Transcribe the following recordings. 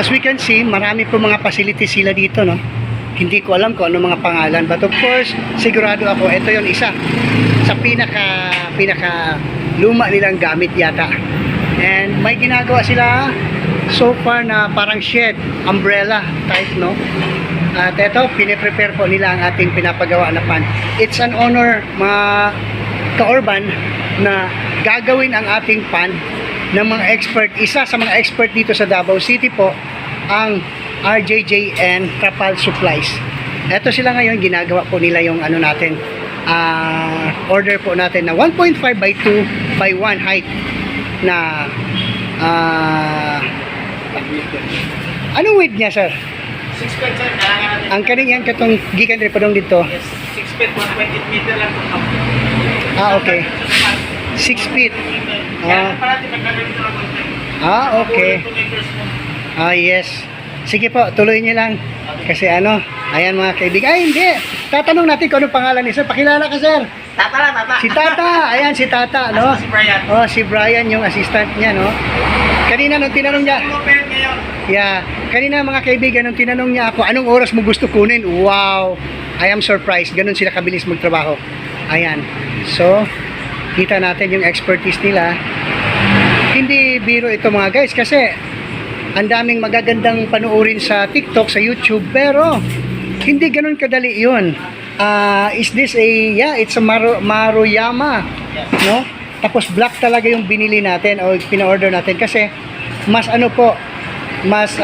as we can see, marami po mga facilities sila dito, no? Hindi ko alam kung ano mga pangalan, but of course, sigurado ako, ito yung isa sa pinaka luma nilang gamit yata. And may ginagawa sila so far na parang shed, umbrella type, no? At ito, piniprepare po nila ang ating pinapagawa na pan. It's an honor, mga ka-urban, na gagawin ang ating pan ng mga expert. Isa sa mga expert dito sa Davao City po, ang RJJN Trapal Supplies. Ito sila ngayon, ginagawa po nila yung ano natin, order po natin na 1.5 by 2 by 1 height na anong width niya, sir? 6 feet, sir. Ang kaning yan katong gikan rin padong dito. Yes, 6 feet, 1.8 meter lang po. Okay. 6 feet. Kaya parati magkakaroon ito lang. Okay. 2 meters po. Yes. Sige po, tuloy niyo lang. Kasi ano, ayan mga kaibigan. Ay, hindi. Tatanong natin kung anong pangalan ni sir. Pakilala ka, sir. Tata lang, tata. Si Tata. Ayan, si Tata, no? Si Brian. Oh, si Brian, yung assistant niya, no? Kanina nung tinanong niya, Open ngayon. yeah, kanina mga kaibigan, nung tinanong niya ako, anong oras mo gusto kunin? Wow! I am surprised. Ganun sila kabilis magtrabaho. Ayan. So, kita natin yung expertise nila. Hindi biro ito mga guys kasi ang daming magagandang panuorin sa TikTok, sa YouTube, pero hindi ganun kadali yun. Is this a, yeah, it's a Maruyama, no? Tapos black talaga yung binili natin o pina-order natin kasi mas ano po, mas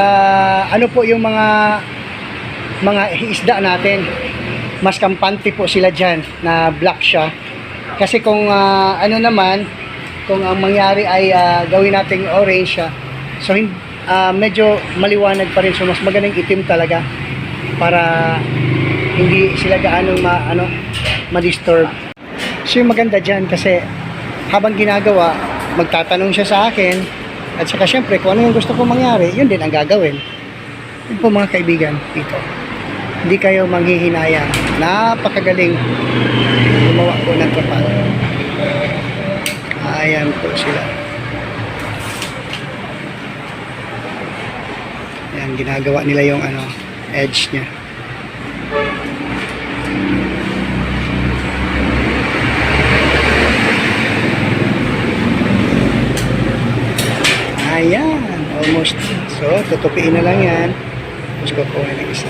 ano po yung mga isda natin, mas kampante po sila dyan na black siya. Kasi kung ano naman, kung ang mangyari ay gawin nating orange siya, so medyo maliwanag pa rin, so mas magaling itim talaga para hindi sila gaano ma-disturb. So yung maganda dyan kasi habang ginagawa, magtatanong siya sa akin at saka syempre kung ano yung gusto kong mangyari, yun din ang gagawin. Yun po mga kaibigan dito. Hindi kayo manghihinayang. Napakagaling gumawa po ng trapal. Ayan po sila. Ayan, ginagawa nila yung edge niya. Ayan, almost. So, tutupiin na lang yan. Tapos kukuha ng isa.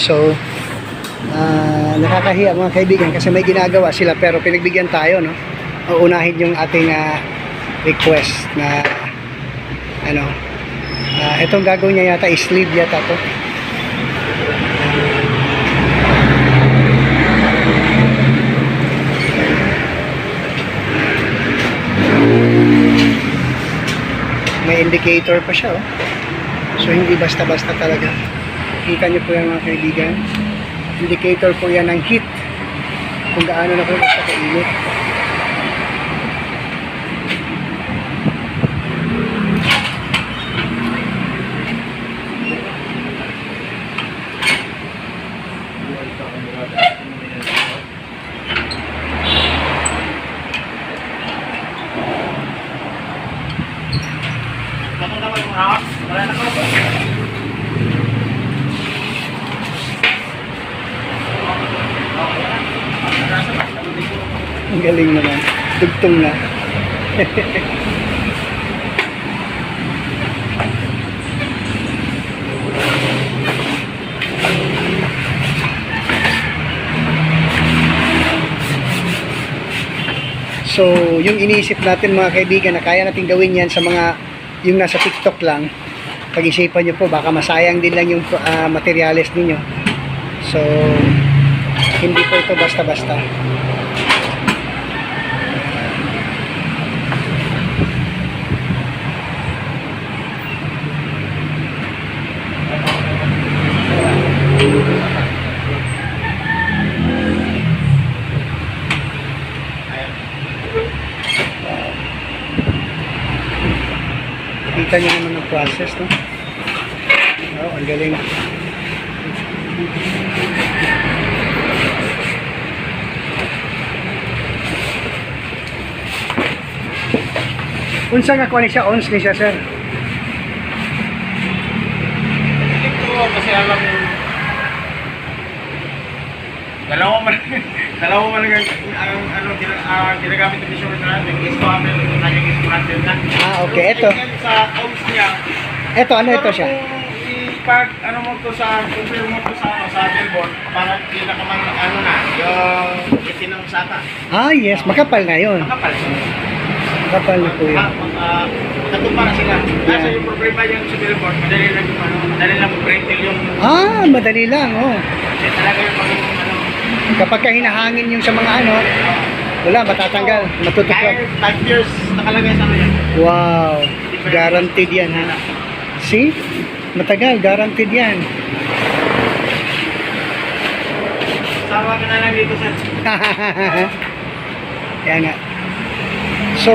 So, nakakahiya mga kaibigan kasi may ginagawa sila pero pinagbigyan tayo, no? Uunahin yung ating request na itong gagawin niya yata is sleeve yata to. May indicator pa siya, oh. So hindi basta-basta talaga. Kita niyo po yan mga kaibigan. Indicator po yan ng heat. Kung gaano na po siya kainit. Ang galing naman. Tugtong na. So, yung iniisip natin mga kaibigan na kaya natin gawin yan sa mga yung nasa TikTok lang, pag-isipan nyo po, baka masayang din lang yung materials ninyo. So, hindi po ito basta-basta. Kita nyo naman ang process, no? Oh, ang galing. Unsa nga kuha ni siya? Ons ni siya, sir? Hindi ko kasi alam yung dalawa man ang ginagamit ng insurance natin. Is-cover ito na yung is-cover na. Ah, okay. Ito. Sa homes niya. Ito, ano ito siya? Pag ano mo to sa compare mo to sa billboard, parang pinakaman ano na, yung itinong sata. Ah, yes. Makapal na yun. Makapal. Makapal na po yun. Katumpa na sila. Kasi yung problema yung sa billboard, madali lang mag-rental yung Ah, madali lang, oh. talaga yung ano. Kapag ka hinahangin yung sa mga ano, wala, matatanggal. Matutuklap. Kahit 5 years nakalagay sa ano yan. Wow. Guaranteed yan, ha? See? Matagal. Guaranteed yan. Sawa ka na lang dito sir. Kaya nga. So,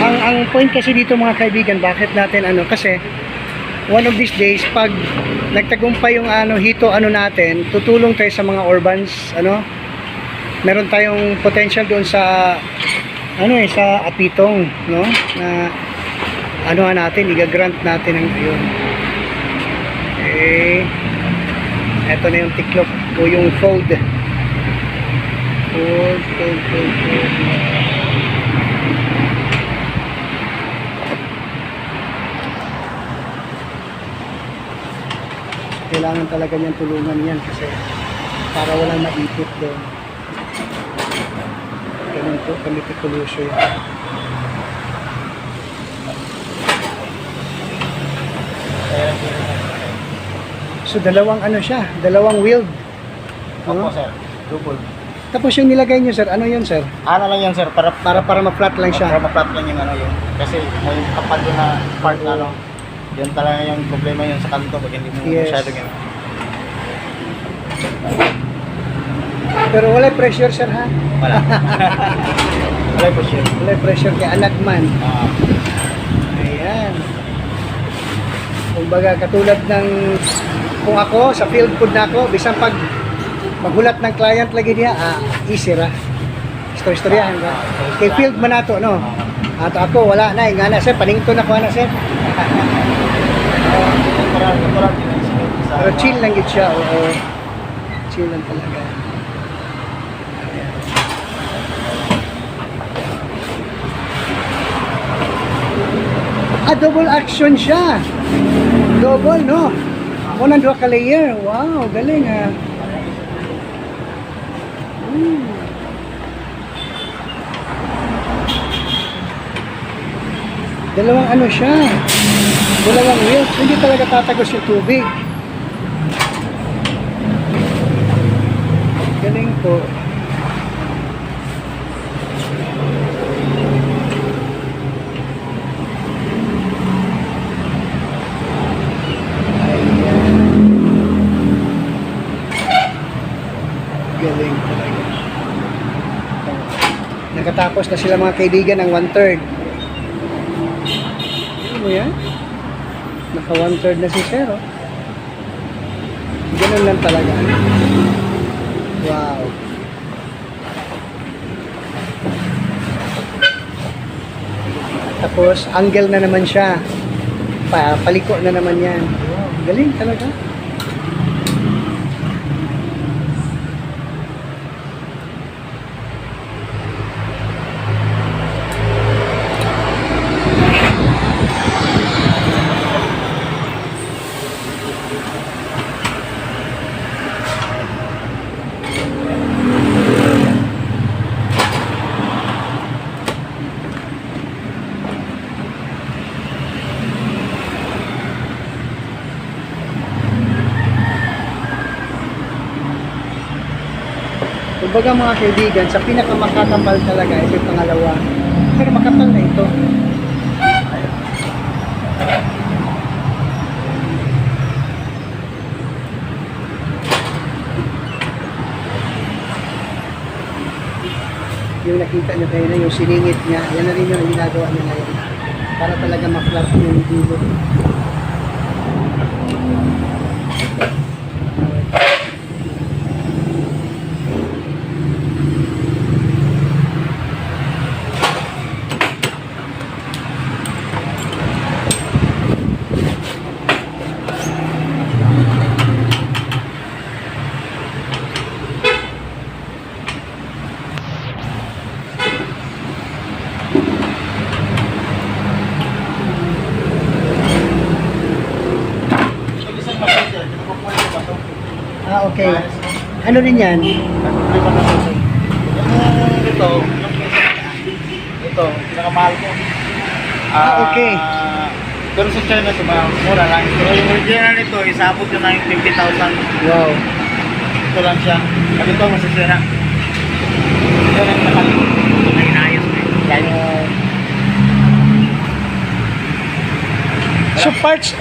ang point kasi dito mga kaibigan, bakit natin ano, kasi one of these days, pag nagtagumpay yung ano, hito ano natin, tutulong tayo sa mga urbans, ano, meron tayong potential doon sa ano sa Apitong, no, na ano natin, i-grant natin ang yun. Okay. Eto na yung tiklop o yung fold. Fold. Kailangan talaga niyang tulungan yan kasi para walang maipit doon. Ganun po kami titulusyo yan. So dalawang ano siya, dalawang wheel. Opo Ano? sir, double. Tapos yung nilagay niyo sir, ano yun sir? Ano lang yan sir, para Para ma-flat lang siya. Para ma-flat lang yung ano yun. Kasi may kapal doon na part na ano. Yun talaga yung problema yun sa kanto pag hindi mo Yes. masyado yun. Pero wala pressure sir ha? Wala. Wala po siya. Wala pressure kay Anagman. Ah, Ayan. Kumbaga katulad ng kung ako sa field food na ako, bisan pag maghulat ng client lagi niya, easy ra. Istoryahan ka. Kay field man nato, no? At ako wala na, nga na sir, panington ako na sir. Pero chill lang yun siya, oo. Chill lang talaga. Double action siya. Double, no? Muna dua ka layer. Wow, galing ah. Dalawang ano siya. Dalawang wheels. Hindi talaga tatagos yung tubig. Galing po. Galing talaga. Nakatapos na sila mga kaibigan ng 1/3. Ano mo yan? Naka 1/3 na si Sir, oh. Ganun lang talaga. Wow. Tapos, angle na naman siya. Paliko na naman yan. Wow, galing talaga. Kumbaga mga kaibigan, sa pinakamakakapal talaga, ito yung pangalawa. Pero makapal na ito. Yung nakita nyo kayo na, yung siningit niya, yan na rin yung ginagawa niya ngayon. Para talaga ma-flat yung dulo. okay. Ano rin yan? Problema na ito, sir. Ito, pinakamahal ko. Okay. Pero sa China, ito mura lang. Pero yung original nito, isabot yun na yung 50,000. Wow. Ito lang siya. At ito, masisira. Ito lang naman. Ay, inayos ko eh. So parts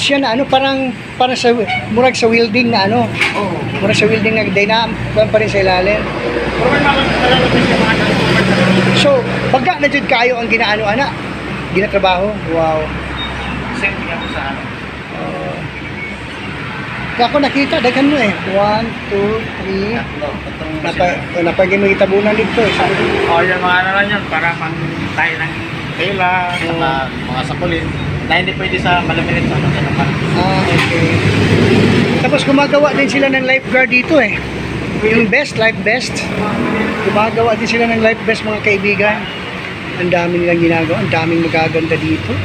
yan na ano, parang sa murag sa welding na ano, Oo. murag sa welding na dynamic pa rin sa ilalim. Pero may mga malalapit yung mga transformer sa loob. So, pagka na jud kayo ang ginaano ana, ginatrabaho. Wow. Same nga po sa ano. Kaya ako nakita daghan mo eh. 1 2 3 Tatlo. napagin mo itabunan dito eh. O, yung mga ano lang yun, para pang tayo ng tela, saka mga sakulin. Na hindi pwede sa malamilit sa ano. Okay. Tapos gumagawa din sila ng lifeguard dito eh. Yung life vest. Gumagawa din sila ng life vest mga kaibigan. Ang dami nilang ginagawa. Ang daming magaganda dito.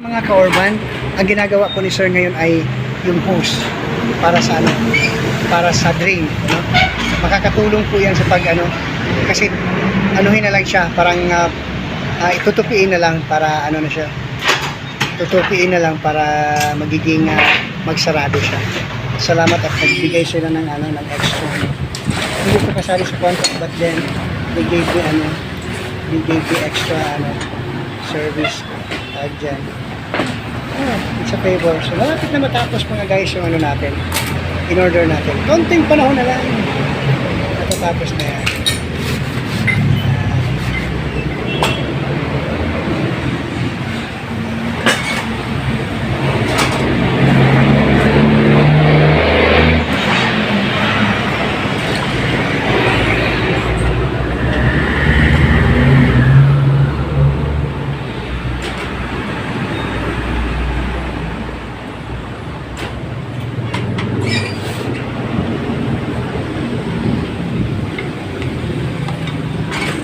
Mga ka-urban, ang ginagawa po ni Sir ngayon ay yung hose para sa ano, para sa drain, no? Makakatulong po 'yan sa pag ano, kasi anuhin na lang siya, parang itutupiin na lang para ano na siya. Tutupiin na lang para magiging magsarado siya. Salamat at nagbigay sila ng ano, ng extra. Hindi ko kasali sa contract, but then they gave me extra ano, service dyan. It's a favor. So, malapit na matapos mga guys yung ano natin. In order natin. Konting panahon na lang. Matatapos na yan.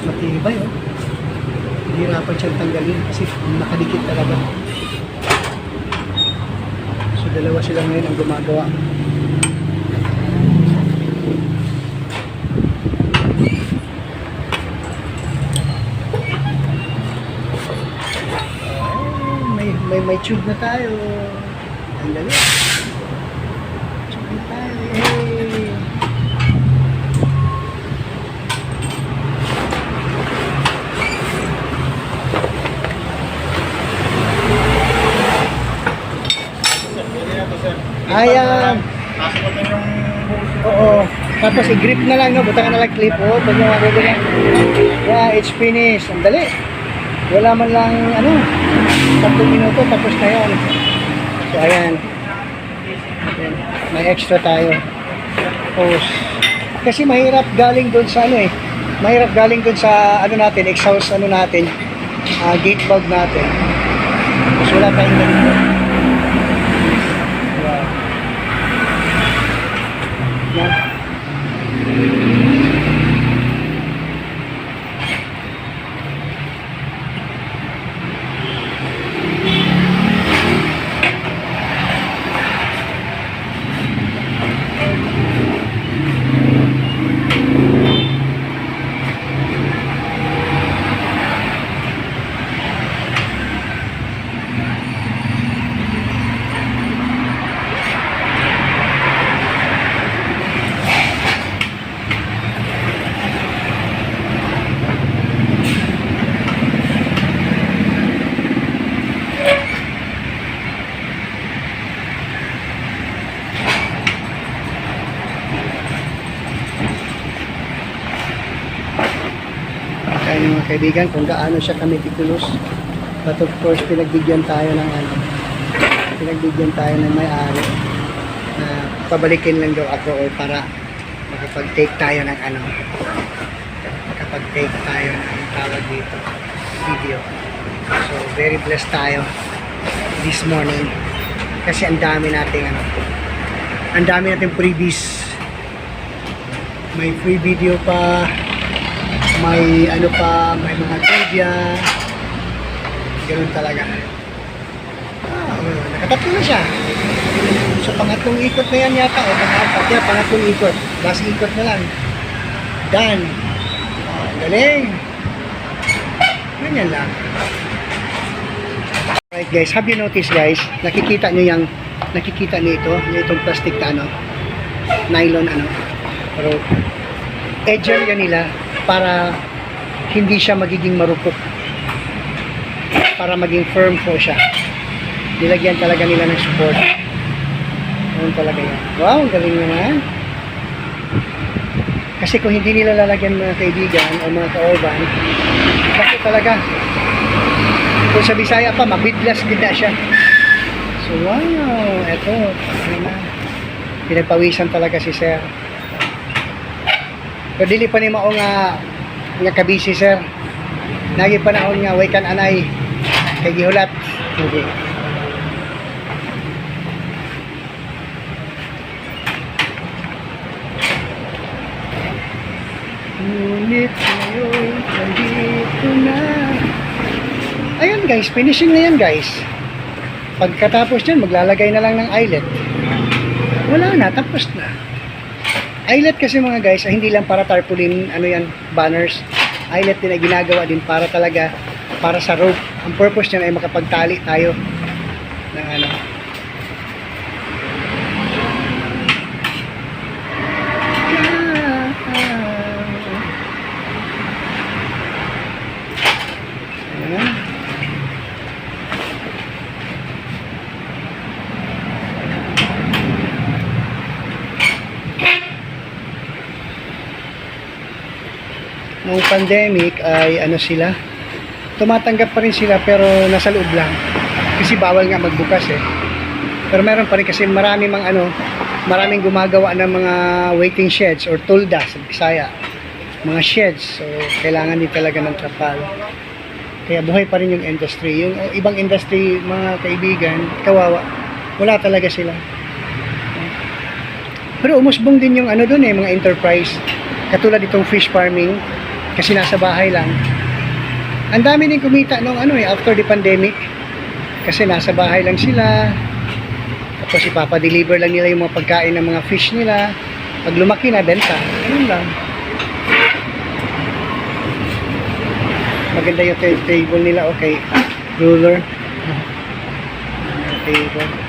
Matibay, oh. Hirapan siyang tanggalin kasi nakadikit talaga. So, dalawa sila ngayon ang gumagawa. May tube na tayo. Ang dali. Tube na tayo. Hey. Ayan. Pasok na yung hose. Oo. Tapos i-grip na lang, no? Buta ka na lang clip. Oo, pag mga ready lang. Yeah, it's finished. Ang dali. Wala man lang, ano, 3 minuto, tapos na yan. So, ayan. Ayan. May extra tayo. Hose. Kasi mahirap galing doon sa, ano eh. Mahirap galing doon sa, ano natin, exhaust, ano natin, gate valve natin. Kasi wala tayong ganito. Wow. Yan. Kaya mga kaibigan kung gaano siya kameticulous. But of course, pinagbigyan tayo ng ano, pinagbigyan tayo ng may-ari na pabalikin lang daw ako or para makapag-take tayo ng ano, makapag-take tayo ng tawag dito, video. So, very blessed tayo this morning. Kasi ang dami nating ang dami nating freebies. May free video pa, may may mga trivia. Ganun talaga. Nakatatlo na siya. So, pangatlong ikot na yan yata. Pangatlong ikot. Last ikot na lang. Done. Galing. Ganyan lang. Right guys, have you noticed guys, nakikita niyo ito, itong plastic na nylon rope. Edger yan nila para hindi siya magiging marupok. Para maging firm po siya. Nilagyan talaga nila ng support. Ganun talaga yan. Wow, galing naman. Kasi kung hindi nila lalagyan mga kaibigan o mga ka-urban, kasi talaga, kung sa Bisaya pa, mabidlas din na siya. So, wow, eto, pinagpawisan talaga si Sir. Pero dili pa ni mao nga kabisi, Sir. Nagi panahon nga, way kan anay, kay gihulat. Okay. Ngunit ngayon, nandito na. Ayan guys, finishing na yan guys. Pagkatapos dyan, maglalagay na lang ng eyelet. Wala na, tapos na. Eyelet kasi mga guys, hindi lang para tarpaulin, banners. Eyelet din ay ginagawa din para talaga, para sa rope. Ang purpose niyan ay makapagtali tayo ng Noong pandemic ay sila, tumatanggap pa rin sila pero nasa loob lang kasi bawal nga magbukas pero meron pa rin kasi maraming gumagawa ng mga waiting sheds or tolda sa Bisaya, mga sheds, so kailangan din talaga ng trapal, kaya buhay pa rin yung industry. Yung ibang industry mga kaibigan, kawawa, wala talaga sila, pero umusbong din yung doon mga enterprise katulad itong fish farming. Kasi nasa bahay lang. Ang dami din kumita nung after the pandemic. Kasi nasa bahay lang sila. Tapos ipapadeliver lang nila yung mga pagkain ng mga fish nila. Pag lumaki na, benta. Ganun lang. Maganda yung table nila. Okay. Ruler. Table.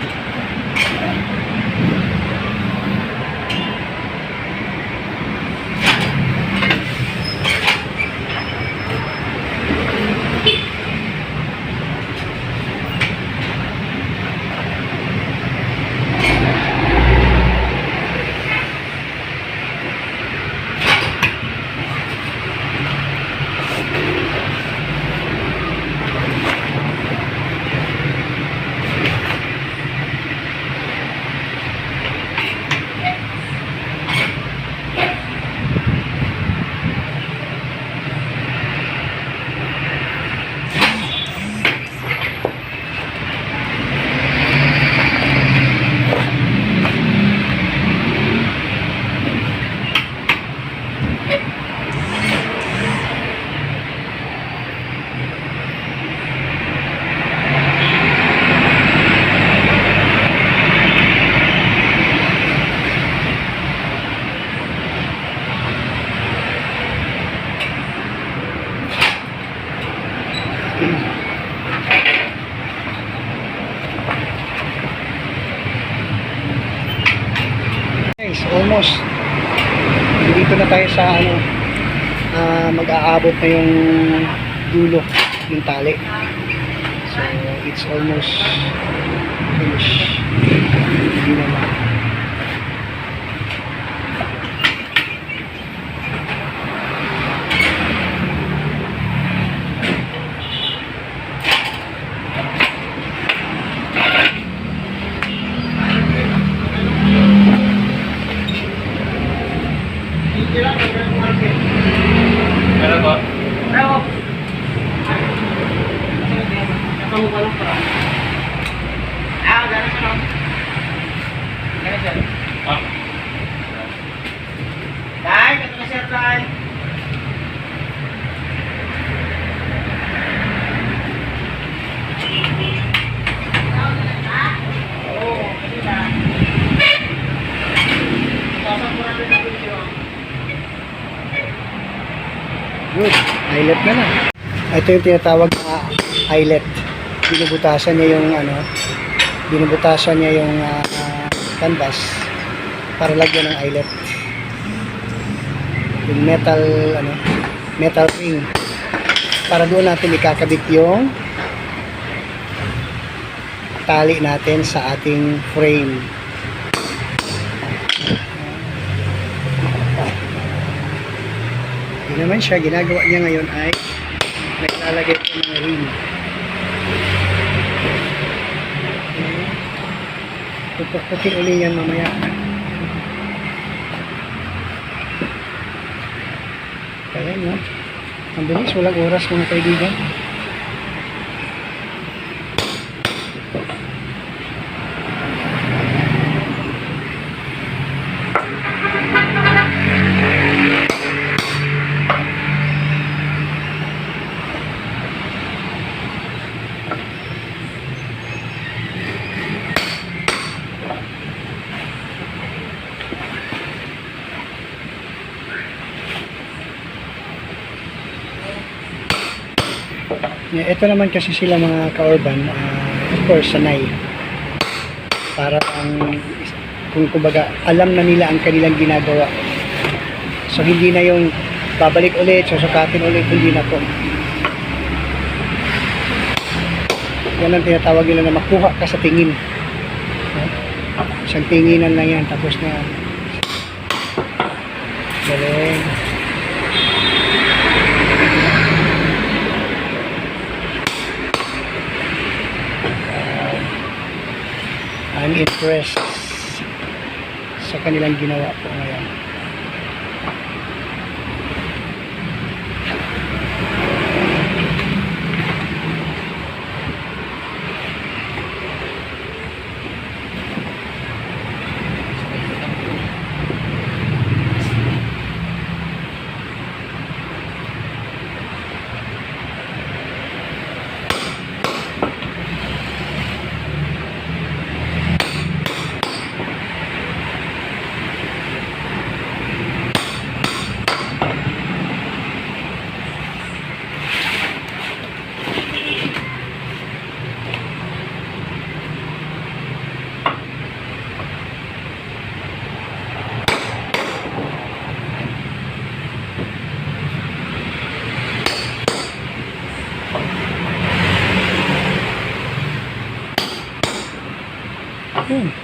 Guys, almost dito na tayo sa mag-aabot na yung dulo ng tali. So it's almost finished. Hindi na lang. Meron ba? Kamu kalau perang. ano? Kaya sir. Ah. Dahil, ito na sir, dahil. Oo, kasi na. Sasapuran din ang video. Good. Eyelet na lang. Ito yung tinatawag na eyelet. Binubutasan niya yung binubutasan niya yung canvas para lagyan ng eyelet. Yung metal ring. Para doon natin ikakabit yung tali natin sa ating frame. Yun naman siya, ginagawa niya ngayon ay naglalagay po ng ring. Pupukpukin uli yan mamaya. Kaya no? Ang bilis, walang oras mga kaibigan. Ito naman kasi sila mga ka-urban, of course, sanay. Para kung kumbaga, alam na nila ang kanilang ginagawa. So, hindi na yung babalik ulit, susukatin ulit, hindi na po. Yan ang tinatawag nila na makuha ka sa tingin. Isang tinginan lang yan, tapos na. Galing. I'm impressed sa kanilang ginawa po ngayon.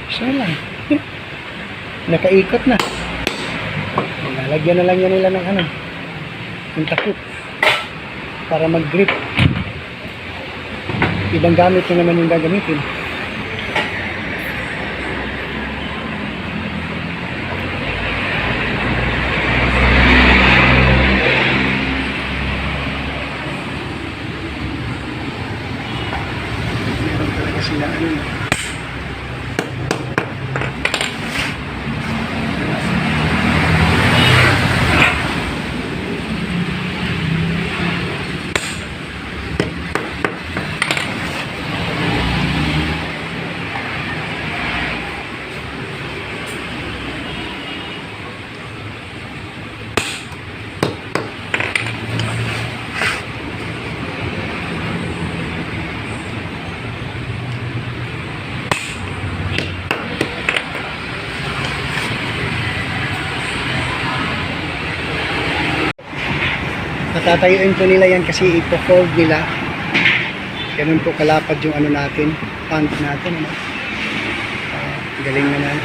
Isa lang. Nakaikot na. Lalagyan na lang yan nila ng ng takip para mag-grip. Ibang gamit na naman yung gagamitin. Meron talaga sila Tatayuin po nila yan kasi ipo-fold nila. Ganun po kalapad yung natin, pant natin. Galing naman.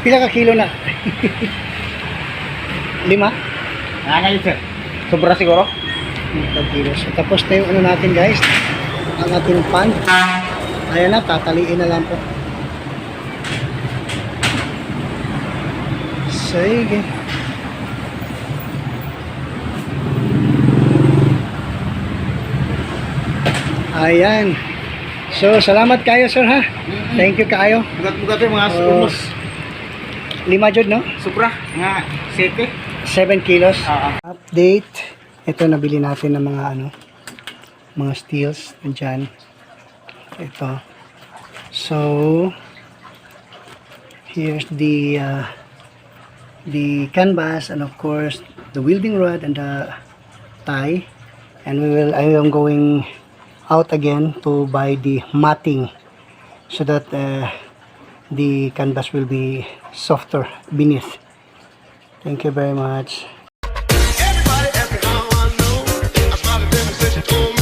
Pila ka kilo na? 5? Ano yun, sir? Sobra siguro? 5 kilos. So, tapos na yung ano natin guys. Ang ating pan. Ayan na, tataliin na lang po. Sige. Ayan. So, salamat kayo sir ha. Thank you kayo. Bugat-bugat yung mga Oh. umos. 5 jud no? Sobra. Nga, 7. 7 kilos. Oo. Update. Ito nabili natin ng mga ano, mga steels dyan. Ito. So, here's the canvas and of course the welding rod and the tie. And I am going out again to buy the matting so that the canvas will be softer beneath. Thank you very much. Everybody, every now I know, I started in the session.